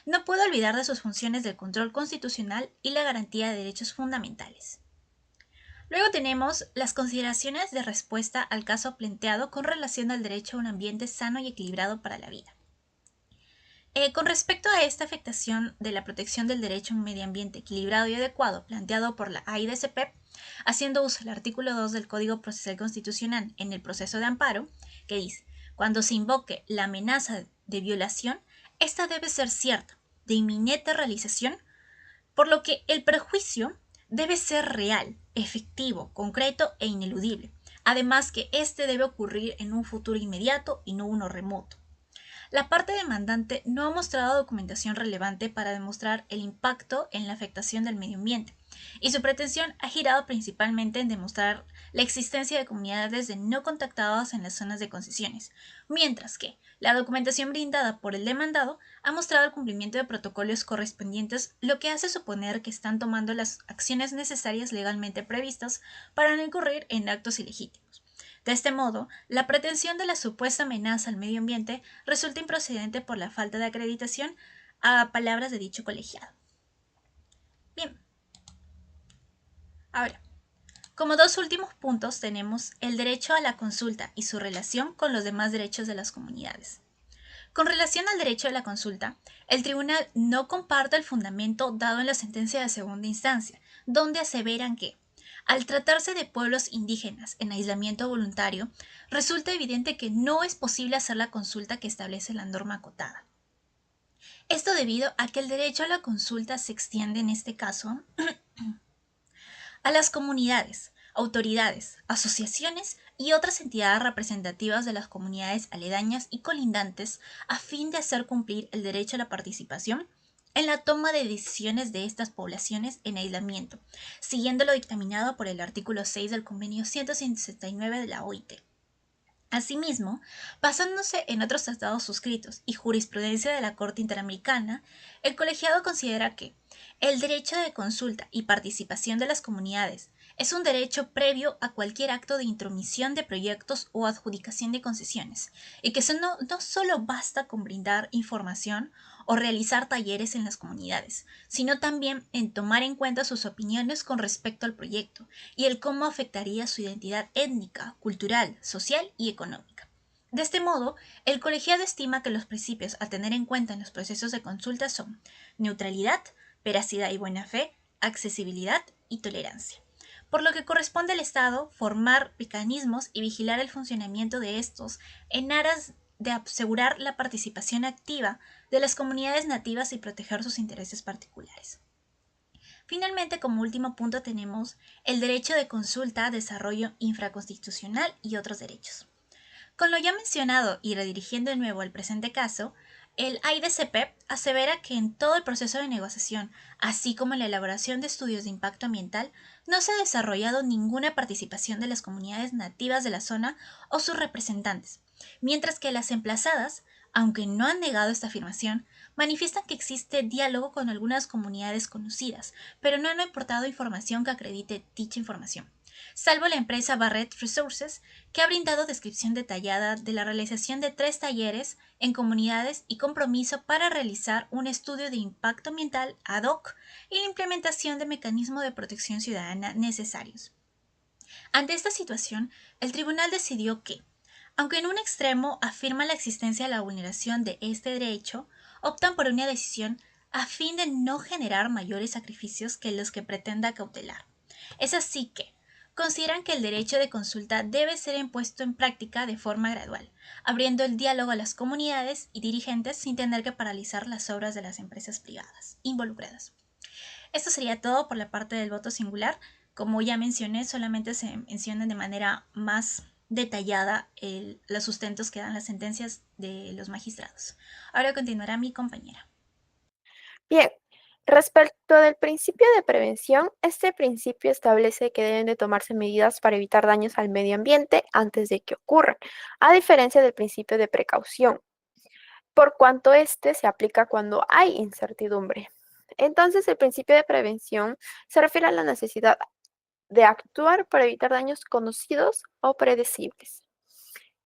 no puede olvidar de sus funciones del control constitucional y la garantía de derechos fundamentales. Luego tenemos las consideraciones de respuesta al caso planteado con relación al derecho a un ambiente sano y equilibrado para la vida. Con respecto a esta afectación de la protección del derecho a un medio ambiente equilibrado y adecuado planteado por la AIDCP, haciendo uso del artículo 2 del Código Procesal Constitucional en el proceso de amparo, que dice, cuando se invoque la amenaza de violación, esta debe ser cierta, de inminente realización, por lo que el perjuicio debe ser real, efectivo, concreto e ineludible, además que este debe ocurrir en un futuro inmediato y no uno remoto. La parte demandante no ha mostrado documentación relevante para demostrar el impacto en la afectación del medio ambiente, y su pretensión ha girado principalmente en demostrar la existencia de comunidades de no contactadas en las zonas de concesiones, mientras que la documentación brindada por el demandado ha mostrado el cumplimiento de protocolos correspondientes, lo que hace suponer que están tomando las acciones necesarias legalmente previstas para no incurrir en actos ilegítimos. De este modo, la pretensión de la supuesta amenaza al medio ambiente resulta improcedente por la falta de acreditación a palabras de dicho colegiado. Bien, ahora, como dos últimos puntos tenemos el derecho a la consulta y su relación con los demás derechos de las comunidades. Con relación al derecho a la consulta, el tribunal no comparte el fundamento dado en la sentencia de segunda instancia, donde aseveran que, al tratarse de pueblos indígenas en aislamiento voluntario, resulta evidente que no es posible hacer la consulta que establece la norma acotada. Esto debido a que el derecho a la consulta se extiende en este caso a las comunidades, autoridades, asociaciones y otras entidades representativas de las comunidades aledañas y colindantes a fin de hacer cumplir el derecho a la participación en la toma de decisiones de estas poblaciones en aislamiento, siguiendo lo dictaminado por el artículo 6 del convenio 169 de la OIT. Asimismo, basándose en otros tratados suscritos y jurisprudencia de la Corte Interamericana, el colegiado considera que el derecho de consulta y participación de las comunidades es un derecho previo a cualquier acto de intromisión de proyectos o adjudicación de concesiones, y que no solo basta con brindar información o realizar talleres en las comunidades, sino también en tomar en cuenta sus opiniones con respecto al proyecto y el cómo afectaría su identidad étnica, cultural, social y económica. De este modo, el colegiado estima que los principios a tener en cuenta en los procesos de consulta son neutralidad, veracidad y buena fe, accesibilidad y tolerancia. Por lo que corresponde al Estado formar mecanismos y vigilar el funcionamiento de estos en aras de asegurar la participación activa de las comunidades nativas y proteger sus intereses particulares. Finalmente, como último punto, tenemos el derecho de consulta, desarrollo infraconstitucional y otros derechos. Con lo ya mencionado y redirigiendo de nuevo al presente caso, el AIDCP asevera que en todo el proceso de negociación, así como en la elaboración de estudios de impacto ambiental, no se ha desarrollado ninguna participación de las comunidades nativas de la zona o sus representantes, mientras que las emplazadas, aunque no han negado esta afirmación, manifiestan que existe diálogo con algunas comunidades conocidas, pero no han aportado información que acredite dicha información, salvo la empresa Barrett Resources, que ha brindado descripción detallada de la realización de 3 talleres en comunidades y compromiso para realizar un estudio de impacto ambiental ad hoc y la implementación de mecanismos de protección ciudadana necesarios. Ante esta situación, el tribunal decidió que, aunque en un extremo afirma la existencia de la vulneración de este derecho, optan por una decisión a fin de no generar mayores sacrificios que los que pretenda cautelar. Es así que consideran que el derecho de consulta debe ser impuesto en práctica de forma gradual, abriendo el diálogo a las comunidades y dirigentes sin tener que paralizar las obras de las empresas privadas involucradas. Esto sería todo por la parte del voto singular. Como ya mencioné, solamente se mencionan de manera más detallada los sustentos que dan las sentencias de los magistrados. Ahora continuará mi compañera. Bien, Respecto del principio de prevención, este principio establece que deben de tomarse medidas para evitar daños al medio ambiente antes de que ocurran, a diferencia del principio de precaución, por cuanto este se aplica cuando hay incertidumbre. Entonces, el principio de prevención se refiere a la necesidad de actuar para evitar daños conocidos o predecibles.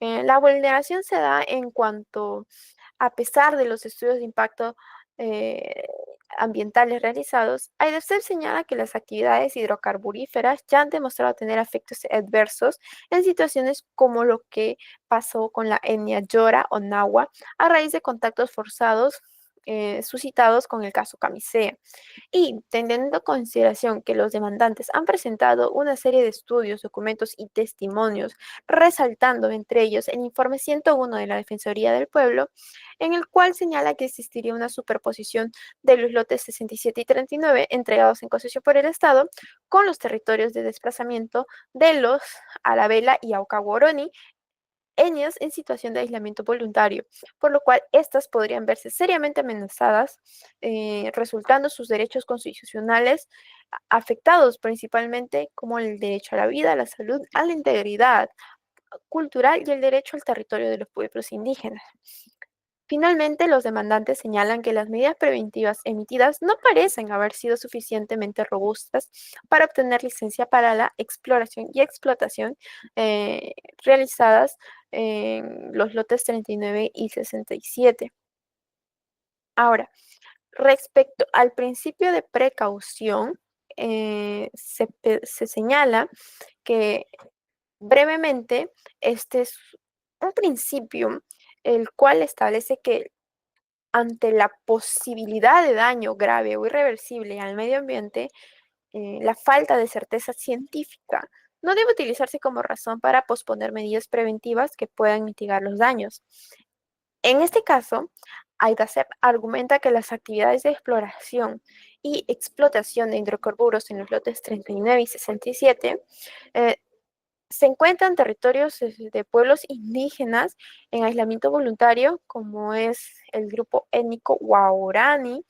La vulneración se da en cuanto, a pesar de los estudios de impacto eh, ambientales realizados, AIDESEP señala que las actividades hidrocarburíferas ya han demostrado tener efectos adversos en situaciones como lo que pasó con la etnia Yora o Nahua a raíz de contactos forzados suscitados con el caso Camisea. Y teniendo en consideración que los demandantes han presentado una serie de estudios, documentos y testimonios, resaltando entre ellos el informe 101 de la Defensoría del Pueblo, en el cual señala que existiría una superposición de los lotes 67 y 39 entregados en concesión por el Estado con los territorios de desplazamiento de los Arabela y Aucaguaroni, etnias en situación de aislamiento voluntario, por lo cual éstas podrían verse seriamente amenazadas, resultando sus derechos constitucionales afectados principalmente como el derecho a la vida, a la salud, a la integridad cultural y el derecho al territorio de los pueblos indígenas. Finalmente, los demandantes señalan que las medidas preventivas emitidas no parecen haber sido suficientemente robustas para obtener licencia para la exploración y explotación realizadas en los lotes 39 y 67. Ahora, respecto al principio de precaución, se señala que brevemente este es un principio el cual establece que ante la posibilidad de daño grave o irreversible al medio ambiente, la falta de certeza científica no debe utilizarse como razón para posponer medidas preventivas que puedan mitigar los daños. En este caso, AIDASEP argumenta que las actividades de exploración y explotación de hidrocarburos en los lotes 39 y 67 eh, se encuentran territorios de pueblos indígenas en aislamiento voluntario, como es el grupo étnico Waorani,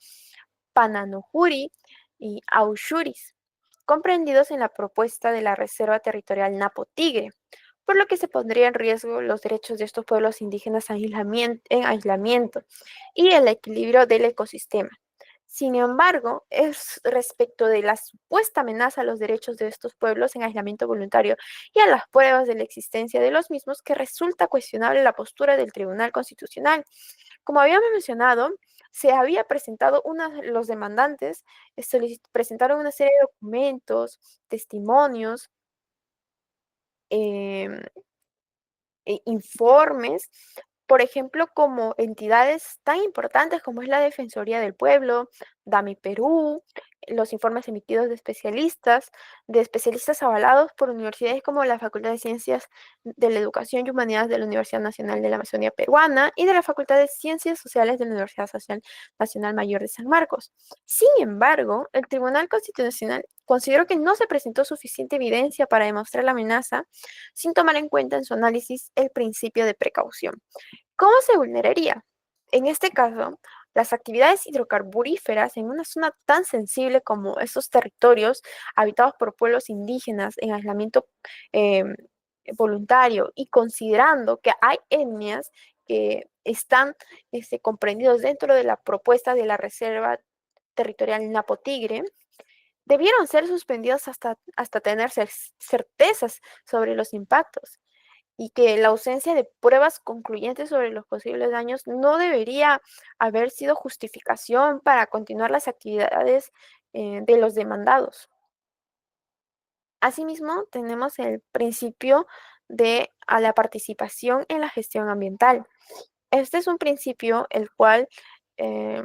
Pananujuri y Aushuris, comprendidos en la propuesta de la Reserva Territorial Napo Tigre, por lo que se pondría en riesgo los derechos de estos pueblos indígenas en aislamiento y el equilibrio del ecosistema. Sin embargo, es respecto de la supuesta amenaza a los derechos de estos pueblos en aislamiento voluntario y a las pruebas de la existencia de los mismos que resulta cuestionable la postura del Tribunal Constitucional. Como habíamos mencionado, se había presentado los demandantes presentaron una serie de documentos, testimonios, em, informes, por ejemplo, como entidades tan importantes como es la Defensoría del Pueblo, DAMI Perú, los informes emitidos de especialistas avalados por universidades como la Facultad de Ciencias de la Educación y Humanidades de la Universidad Nacional de la Amazonía Peruana y de la Facultad de Ciencias Sociales de la Universidad Social Nacional Mayor de San Marcos. Sin embargo, el Tribunal Constitucional consideró que no se presentó suficiente evidencia para demostrar la amenaza sin tomar en cuenta en su análisis el principio de precaución. ¿Cómo se vulneraría? En este caso, las actividades hidrocarburíferas en una zona tan sensible como estos territorios habitados por pueblos indígenas en aislamiento eh, voluntario y considerando que hay etnias que están comprendidos dentro de la propuesta de la Reserva Territorial Napo Tigre, debieron ser suspendidos hasta tener certezas sobre los impactos y que la ausencia de pruebas concluyentes sobre los posibles daños no debería haber sido justificación para continuar las actividades de los demandados. Asimismo, tenemos el principio de la participación en la gestión ambiental. Este es un principio el cual eh,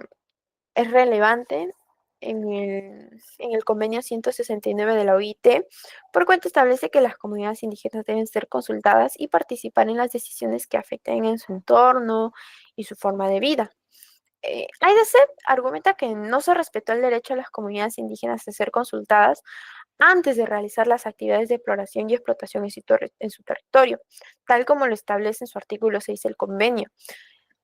es relevante en el convenio 169 de la OIT, por cuanto establece que las comunidades indígenas deben ser consultadas y participar en las decisiones que afecten en su entorno y su forma de vida. AIDASEP argumenta que no se respetó el derecho a las comunidades indígenas de ser consultadas antes de realizar las actividades de exploración y explotación en su territorio, tal como lo establece en su artículo 6 del convenio.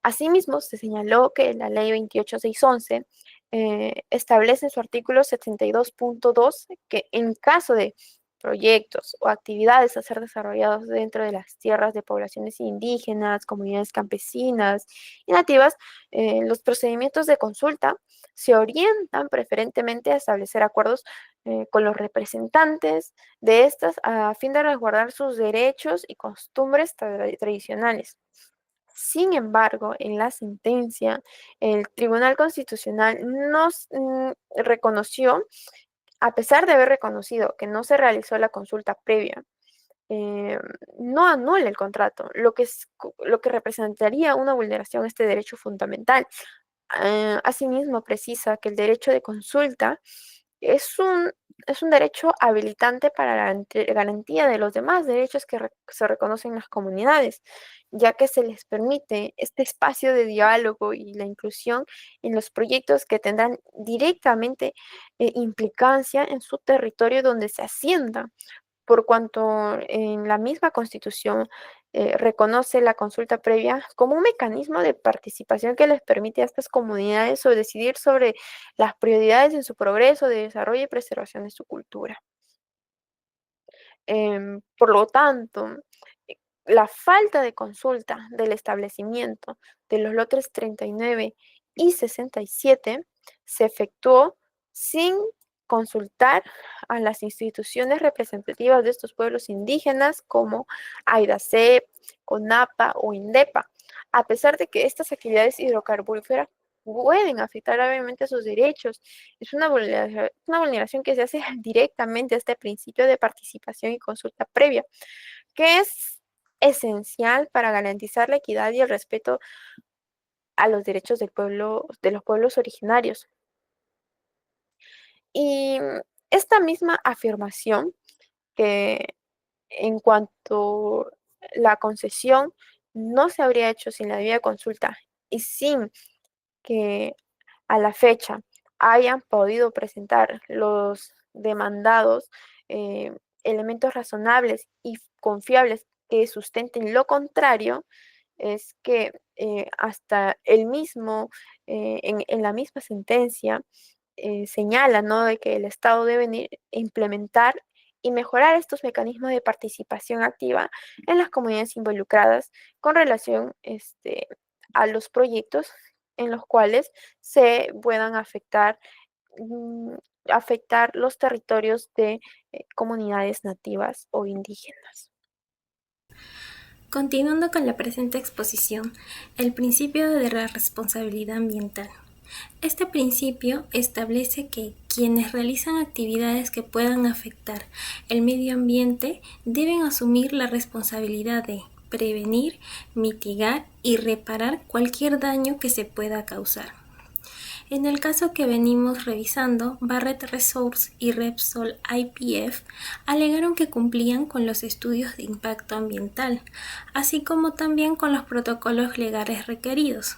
Asimismo, se señaló que la Ley 28611 establece en su artículo 72.2 que en caso de proyectos o actividades a ser desarrollados dentro de las tierras de poblaciones indígenas, comunidades campesinas y nativas, los procedimientos de consulta se orientan preferentemente a establecer acuerdos con los representantes de estas a fin de resguardar sus derechos y costumbres tradicionales. Sin embargo, en la sentencia, el Tribunal Constitucional nos reconoció, a pesar de haber reconocido que no se realizó la consulta previa, eh, no anula el contrato, lo que representaría una vulneración a este derecho fundamental. Asimismo, precisa que el derecho de consulta es un derecho habilitante para la garantía de los demás derechos que se reconocen en las comunidades, ya que se les permite este espacio de diálogo y la inclusión en los proyectos que tendrán directamente implicancia en su territorio donde se asientan, por cuanto en la misma Constitución reconoce la consulta previa como un mecanismo de participación que les permite a estas comunidades decidir sobre las prioridades en su progreso, de desarrollo y preservación de su cultura. Por lo tanto, eh, la falta de consulta del establecimiento de los lotes 39 y 67 se efectuó sin consultar a las instituciones representativas de estos pueblos indígenas como AIDACEP, CONAPA o INDEPA, a pesar de que estas actividades hidrocarburíferas pueden afectar gravemente sus derechos. Es una vulneración que se hace directamente a este principio de participación y consulta previa, que es esencial para garantizar la equidad y el respeto a los derechos del pueblo, de los pueblos originarios. Y esta misma afirmación que en cuanto la concesión no se habría hecho sin la debida consulta y sin que a la fecha hayan podido presentar los demandados elementos razonables y confiables que sustenten lo contrario, es que hasta el mismo, en la misma sentencia, señala, ¿no?, de que el Estado debe implementar y mejorar estos mecanismos de participación activa en las comunidades involucradas con relación a los proyectos en los cuales se puedan mm, afectar los territorios de comunidades nativas o indígenas. Continuando con la presente exposición, el principio de la responsabilidad ambiental. Este principio establece que quienes realizan actividades que puedan afectar el medio ambiente deben asumir la responsabilidad de prevenir, mitigar y reparar cualquier daño que se pueda causar. En el caso que venimos revisando, Barrett Resource y Repsol IPF alegaron que cumplían con los estudios de impacto ambiental, así como también con los protocolos legales requeridos.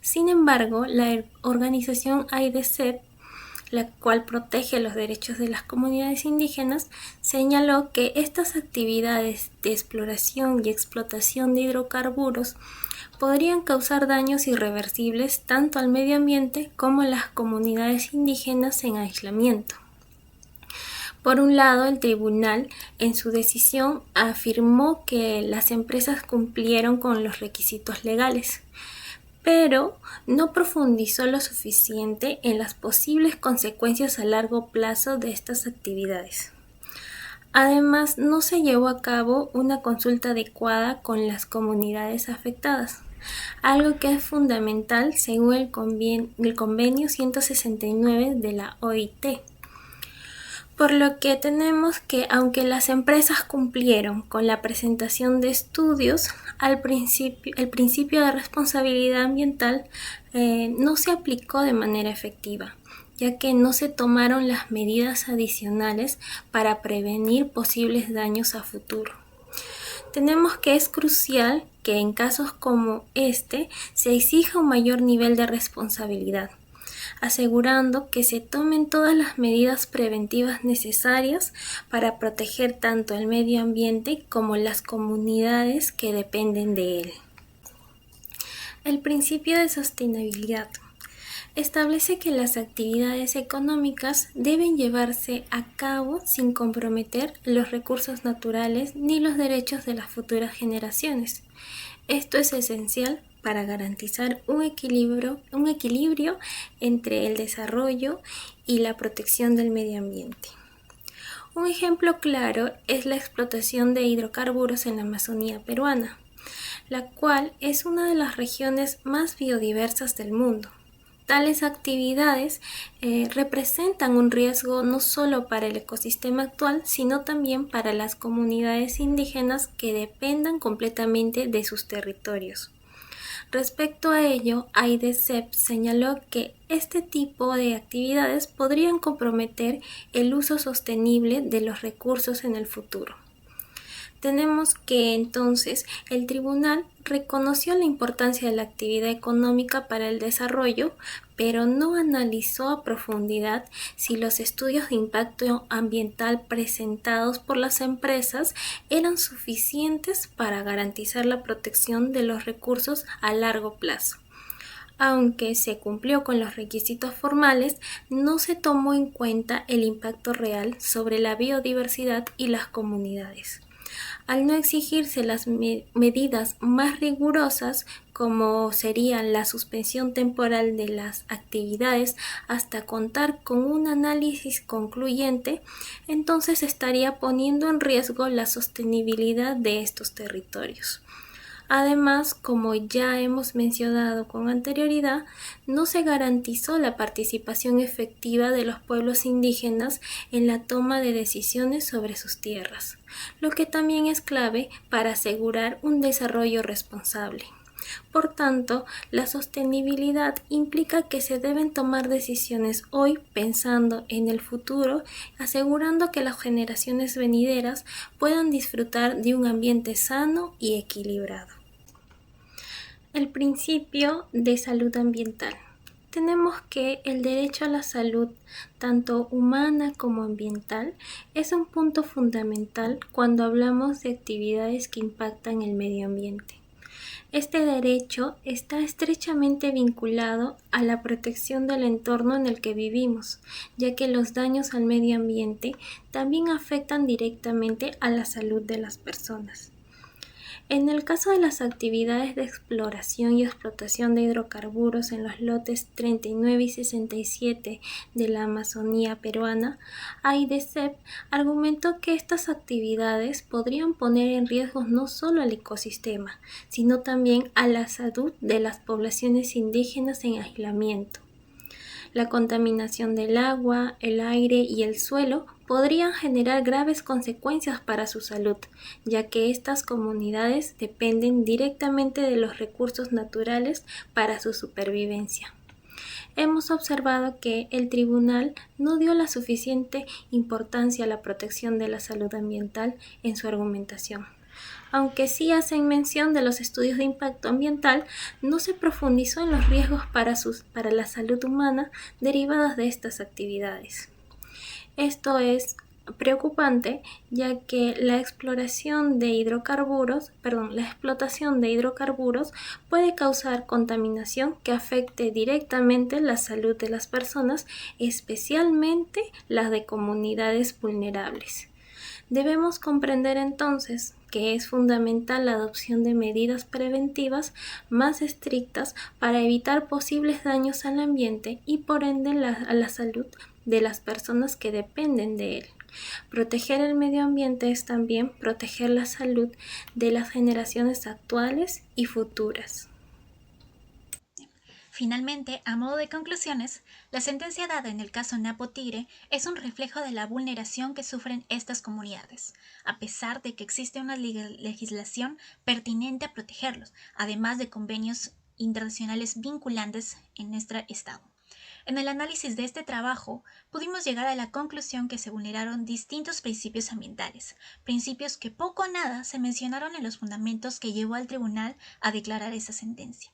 Sin embargo, la organización AIDACEP, la cual protege los derechos de las comunidades indígenas, señaló que estas actividades de exploración y explotación de hidrocarburos podrían causar daños irreversibles tanto al medio ambiente como a las comunidades indígenas en aislamiento. Por un lado, el tribunal, en su decisión, afirmó que las empresas cumplieron con los requisitos legales, pero no profundizó lo suficiente en las posibles consecuencias a largo plazo de estas actividades. Además, no se llevó a cabo una consulta adecuada con las comunidades afectadas, algo que es fundamental según el convenio 169 de la OIT. Por lo que tenemos que, aunque las empresas cumplieron con la presentación de estudios, el principio de responsabilidad ambiental no se aplicó de manera efectiva, ya que no se tomaron las medidas adicionales para prevenir posibles daños a futuro. Tenemos que es crucial que en casos como este se exija un mayor nivel de responsabilidad, asegurando que se tomen todas las medidas preventivas necesarias para proteger tanto el medio ambiente como las comunidades que dependen de él. El principio de sostenibilidad. establece que las actividades económicas deben llevarse a cabo sin comprometer los recursos naturales ni los derechos de las futuras generaciones. Esto es esencial para garantizar un equilibrio entre el desarrollo y la protección del medio ambiente. Un ejemplo claro es la explotación de hidrocarburos en la Amazonía peruana, la cual es una de las regiones más biodiversas del mundo. Tales actividades representan un riesgo no solo para el ecosistema actual, sino también para las comunidades indígenas que dependan completamente de sus territorios. Respecto a ello, AIDESEP señaló que este tipo de actividades podrían comprometer el uso sostenible de los recursos en el futuro. Tenemos que entonces el tribunal reconoció la importancia de la actividad económica para el desarrollo, pero no analizó a profundidad si los estudios de impacto ambiental presentados por las empresas eran suficientes para garantizar la protección de los recursos a largo plazo. Aunque se cumplió con los requisitos formales, no se tomó en cuenta el impacto real sobre la biodiversidad y las comunidades. Al no exigirse las medidas más rigurosas, como serían la suspensión temporal de las actividades hasta contar con un análisis concluyente, entonces estaría poniendo en riesgo la sostenibilidad de estos territorios. Además, como ya hemos mencionado con anterioridad, no se garantizó la participación efectiva de los pueblos indígenas en la toma de decisiones sobre sus tierras, lo que también es clave para asegurar un desarrollo responsable. Por tanto, la sostenibilidad implica que se deben tomar decisiones hoy pensando en el futuro, asegurando que las generaciones venideras puedan disfrutar de un ambiente sano y equilibrado. El principio de salud ambiental. Tenemos que el derecho a la salud, tanto humana como ambiental, es un punto fundamental cuando hablamos de actividades que impactan el medio ambiente. Este derecho está estrechamente vinculado a la protección del entorno en el que vivimos, ya que los daños al medio ambiente también afectan directamente a la salud de las personas. En el caso de las actividades de exploración y explotación de hidrocarburos en los lotes 39 y 67 de la Amazonía peruana, AIDESEP argumentó que estas actividades podrían poner en riesgo no solo al ecosistema, sino también a la salud de las poblaciones indígenas en aislamiento. La contaminación del agua, el aire y el suelo podrían generar graves consecuencias para su salud, ya que estas comunidades dependen directamente de los recursos naturales para su supervivencia. Hemos observado que el tribunal no dio la suficiente importancia a la protección de la salud ambiental en su argumentación. Aunque sí hacen mención de los estudios de impacto ambiental, no se profundizó en los riesgos para la salud humana derivadas de estas actividades. Esto es preocupante, ya que la explotación de hidrocarburos puede causar contaminación que afecte directamente la salud de las personas, especialmente las de comunidades vulnerables. Debemos comprender entonces que es fundamental la adopción de medidas preventivas más estrictas para evitar posibles daños al ambiente y por ende a la salud de las personas que dependen de él. Proteger el medio ambiente es también proteger la salud de las generaciones actuales y futuras. Finalmente, a modo de conclusiones, la sentencia dada en el caso Napo Tigre es un reflejo de la vulneración que sufren estas comunidades, a pesar de que existe una legislación pertinente a protegerlos, además de convenios internacionales vinculantes en nuestro Estado. En el análisis de este trabajo, pudimos llegar a la conclusión que se vulneraron distintos principios ambientales, principios que poco o nada se mencionaron en los fundamentos que llevó al tribunal a declarar esa sentencia.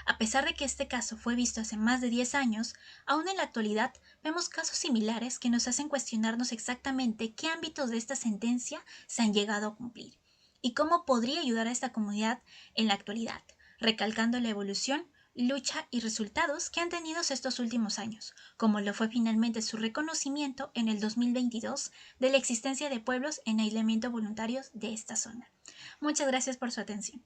A pesar de que este caso fue visto hace más de 10 años, aún en la actualidad vemos casos similares que nos hacen cuestionarnos exactamente qué ámbitos de esta sentencia se han llegado a cumplir y cómo podría ayudar a esta comunidad en la actualidad, recalcando la evolución lucha y resultados que han tenido estos últimos años, como lo fue finalmente su reconocimiento en el 2022 de la existencia de pueblos en aislamiento voluntarios de esta zona. Muchas gracias por su atención.